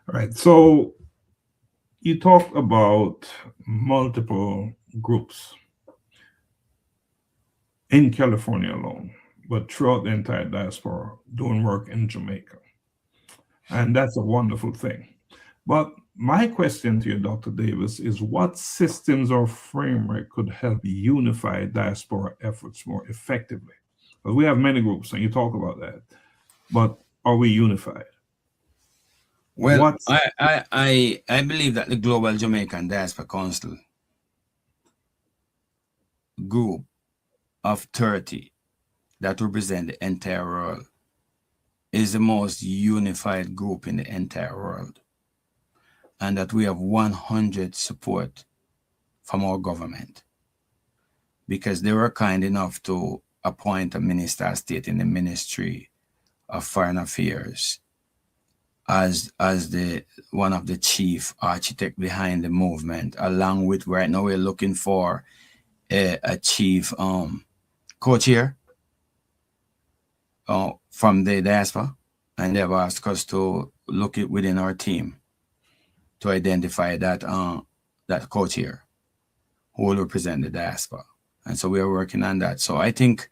All right. So you talk about multiple groups in California alone, but throughout the entire diaspora doing work in Jamaica. And that's a wonderful thing. But my question to you, Dr. Davis, is what systems or framework could help unify diaspora efforts more effectively? Because we have many groups, and you talk about that, but are we unified? Well, I believe that the Global Jamaican Diaspora Council group of 30 that represent the entire world is the most unified group in the entire world, and that we have 100 support from our government, because they were kind enough to appoint a minister of state in the Ministry of Foreign Affairs as the one of the chief architect behind the movement, along with, right now we're looking for a chief co-chair from the diaspora, and they've asked us to look it within our team to identify that that co-chair who will represent the diaspora. And so we are working on that. So I think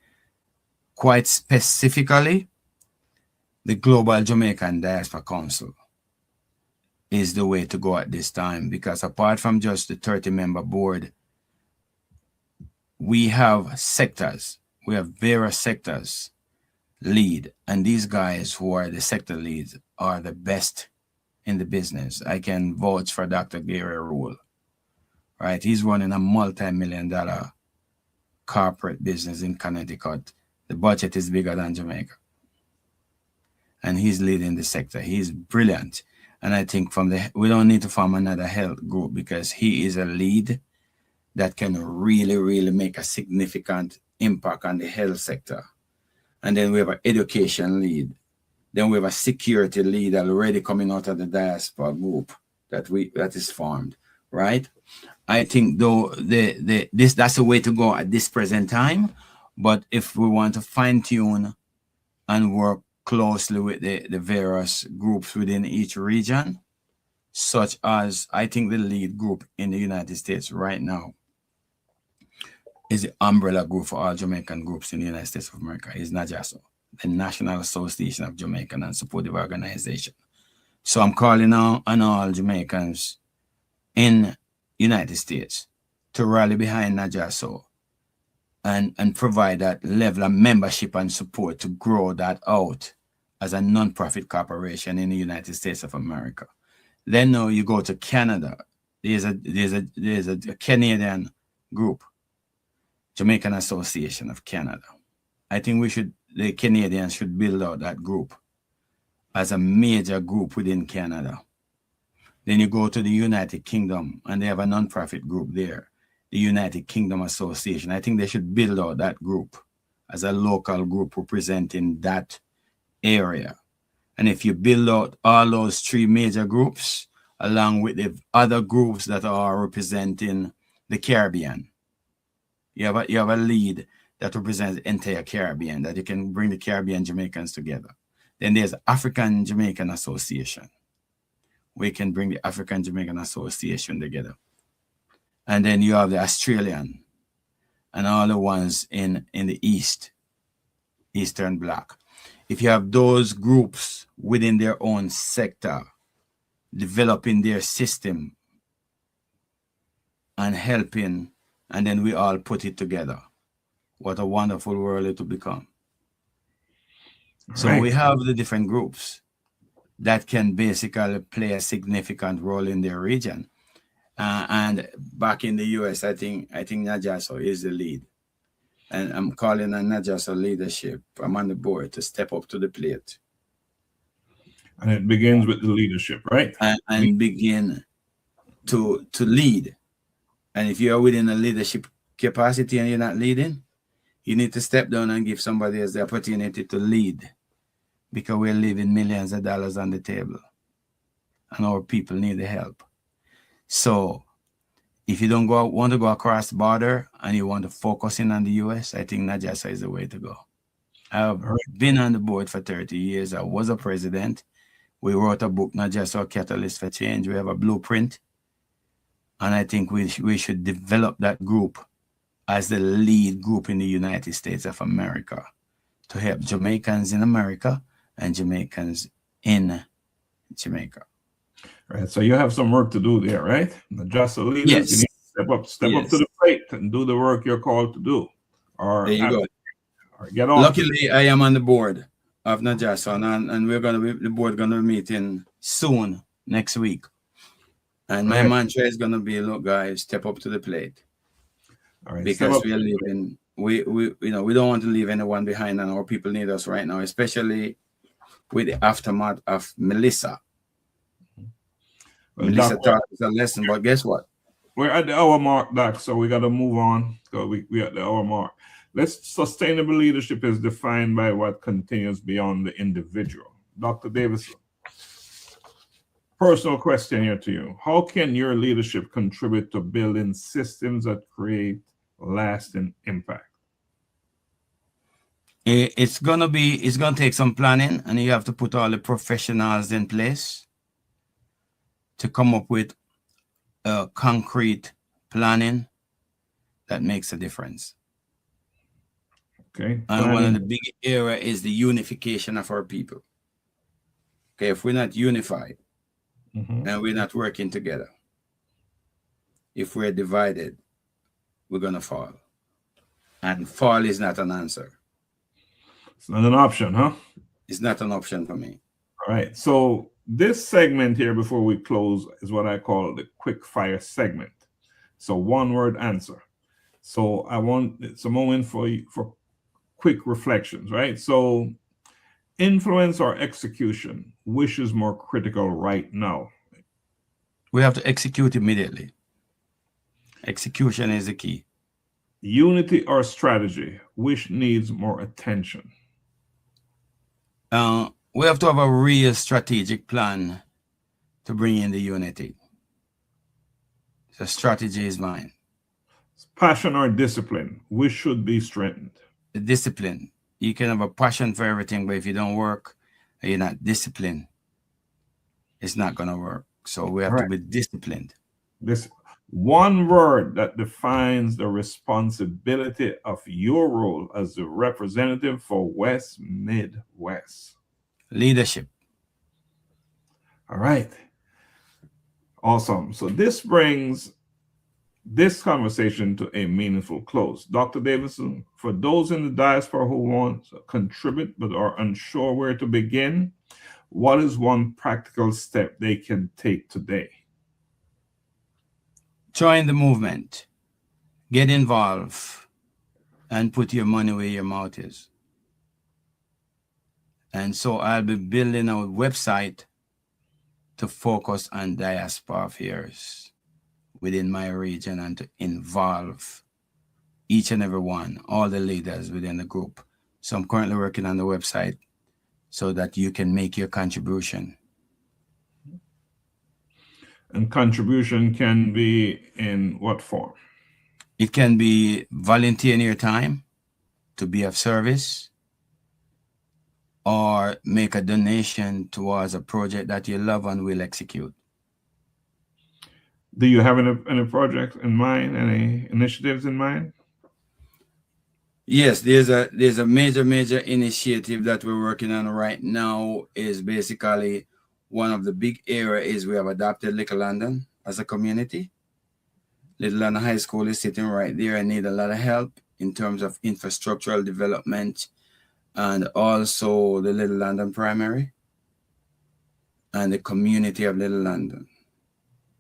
quite specifically, the Global Jamaican Diaspora Council is the way to go at this time, because apart from just the 30-member board, we have sectors. We have various sectors lead, and these guys who are the sector leads are the best in the business. I can vouch for Dr. Gary Rule, right? He's running a multi-million-dollar corporate business in Connecticut. The budget is bigger than Jamaica, and he's leading the sector. He's brilliant. And I think we don't need to form another health group, because he is a lead that can really, really make a significant impact on the health sector. And then we have an education lead. Then we have a security lead already coming out of the diaspora group that is formed, right? I think though that's the way to go at this present time. But if we want to fine tune and work closely with the various groups within each region, such as, I think the lead group in the United States right now is the umbrella group for all Jamaican groups in the United States of America, is NAJASO, the National Association of Jamaican and Supportive Organization. So I'm calling on all Jamaicans in United States to rally behind NAJASO and provide that level of membership and support to grow that out as a non-profit corporation in the United States of America. Then now you go to Canada. There's a Canadian group, Jamaican Association of Canada. I think the Canadians should build out that group as a major group within Canada. Then you go to the United Kingdom, and they have a non-profit group there, the United Kingdom Association. I think they should build out that group as a local group representing that area. And if you build out all those three major groups, along with the other groups that are representing the Caribbean, you have a lead that represents the entire Caribbean, that you can bring the Caribbean Jamaicans together. Then there's African Jamaican Association. We can bring the African Jamaican Association together. And then you have the Australian and all the ones in the Eastern Bloc. If you have those groups within their own sector, developing their system and helping, and then we all put it together, what a wonderful world it will become. So right. We have the different groups that can basically play a significant role in their region. And back in the US, I think NAJASO is the lead. And I'm calling on NAJASO leadership. I'm on the board to step up to the plate. And it begins with the leadership, right? And begin to lead. And if you are within a leadership capacity and you're not leading, you need to step down and give somebody else the opportunity to lead, because we're leaving millions of dollars on the table and our people need the help. So if you don't want to go across the border and you want to focus in on the US, I think NAJASO is the way to go. I've been on the board for 30 years. I was a president. We wrote a book, NAJASO, Catalyst for Change. We have a blueprint. And I think we should develop that group as the lead group in the United States of America to help Jamaicans in America and Jamaicans in Jamaica. Right. So you have some work to do there, right? NAJASO leaders, Yes. you need to step up to the plate and do the work you're called to do. Or there you go. Or get on. Luckily, I am on the board of NAJASO, and the board gonna be meeting soon next week. And my mantra is gonna be, look, guys, step up to the plate. All right, because we are leaving we don't want to leave anyone behind, and our people need us right now, especially with the aftermath of Melissa. Well, Melissa Doc, taught us a lesson, but guess what? we're at the hour mark, Doc, so we got to move on. So we're at the hour mark. Sustainable leadership is defined by what continues beyond the individual. Dr. Davidson, personal question here to you. How can your leadership contribute to building systems that create lasting impact? It's gonna take some planning, and you have to put all the professionals in place to come up with a concrete planning that makes a difference. Okay. And one of the big area is the unification of our people. Okay, if we're not unified and we're not working together, if we're divided, we're gonna fall. And fall is not an answer. It's not an option, huh? It's not an option for me. All right. So this segment here before we close is what I call the quick fire segment. So one word answer. So it's a moment for quick reflections, right? So influence or execution, which is more critical right now? We have to execute immediately. Execution is the key. Unity or strategy, which needs more attention? We have to have a real strategic plan to bring in the unity. So strategy is mine. Passion or discipline, which should be strengthened? The discipline. You can have a passion for everything, but if you don't work, and you're not disciplined, it's not going to work. So we have to be disciplined. This one word that defines the responsibility of your role as the representative for West Midwest. Leadership. All right. Awesome. So this brings this conversation to a meaningful close. Dr. Davidson, for those in the diaspora who want to contribute but are unsure where to begin, what is one practical step they can take today? Join the movement. Get involved and put your money where your mouth is. And so I'll be building a website to focus on diaspora affairs within my region and to involve each and every one, all the leaders within the group. So I'm currently working on the website so that you can make your contribution. And contribution can be in what form? It can be volunteering your time to be of service, or make a donation towards a project that you love and will execute. Do you have any projects in mind, any initiatives in mind? Yes, there's a major initiative that we're working on right now. Is basically one of the big areas is we have adopted Little London as a community. Little London High School is sitting right there and need a lot of help in terms of infrastructural development, and also the Little London Primary and the community of Little London.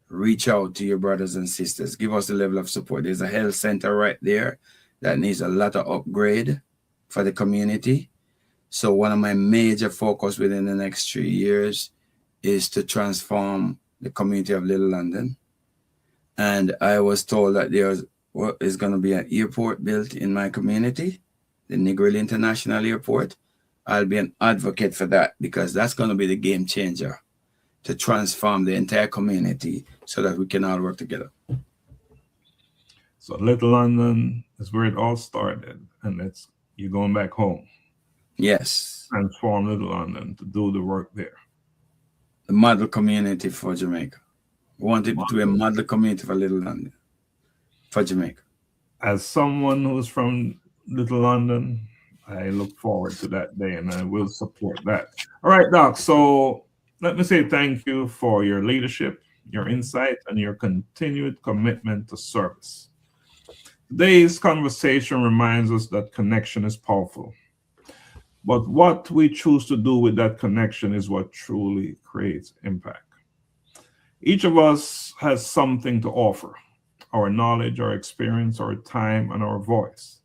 Reach out to your brothers and sisters. Give us the level of support. There's a health center right there that needs a lot of upgrade for the community. So one of my major focus within the next 3 years is to transform the community of Little London. And I was told that there is going to be an airport built in my community, the Negril International Airport. I'll be an advocate for that because that's going to be the game changer to transform the entire community so that we can all work together. So Little London is where it all started, and you're going back home. Yes. Transform Little London to do the work there. The model community for Jamaica. We want it to be a model community for Little London, for Jamaica. As someone who's from Little London, I look forward to that day, and I will support that. All right, Doc. So let me say thank you for your leadership, your insight, and your continued commitment to service. Today's conversation reminds us that connection is powerful. But what we choose to do with that connection is what truly creates impact. Each of us has something to offer: our knowledge, our experience, our time, and our voice.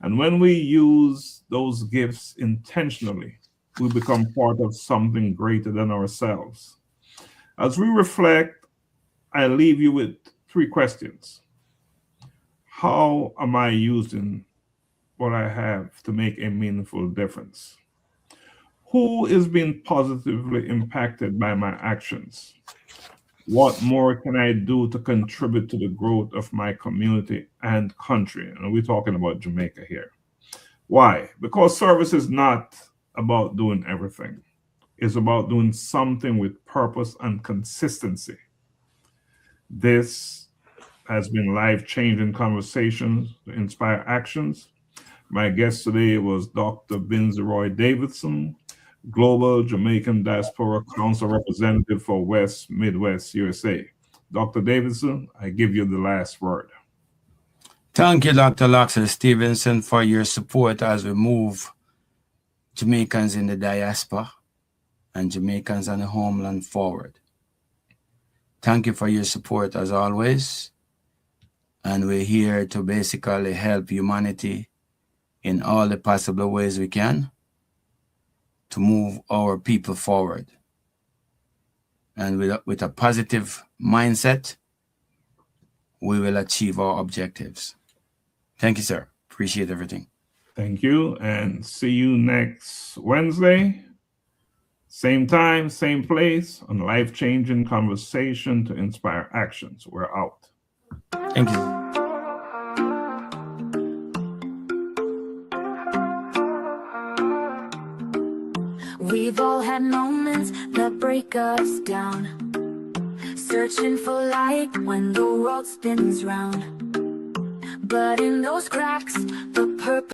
And when we use those gifts intentionally, we become part of something greater than ourselves. As we reflect, I leave you with 3 questions. How am I using what I have to make a meaningful difference? Who is being positively impacted by my actions? What more can I do to contribute to the growth of my community and country? And we're talking about Jamaica here. Why? Because service is not about doing everything. It's about doing something with purpose and consistency. This has been life-changing conversations to inspire actions. My guest today was Dr. Binzie Davidson, Global Jamaican Diaspora Council Representative for West Midwest USA. Dr. Davidson, I give you the last word. Thank you, Dr. Laxley Stephenson, for your support as we move Jamaicans in the diaspora and Jamaicans on the homeland forward. Thank you for your support as always. And we're here to basically help humanity in all the possible ways we can to move our people forward. And with a positive mindset, we will achieve our objectives. Thank you, sir. Appreciate everything. Thank you, and see you next Wednesday. Same time, same place, on Life-Changing Conversation to Inspire Actions. We're out. Thank you. We've all had moments that break us down, searching for light when the world spins round. But in those cracks, the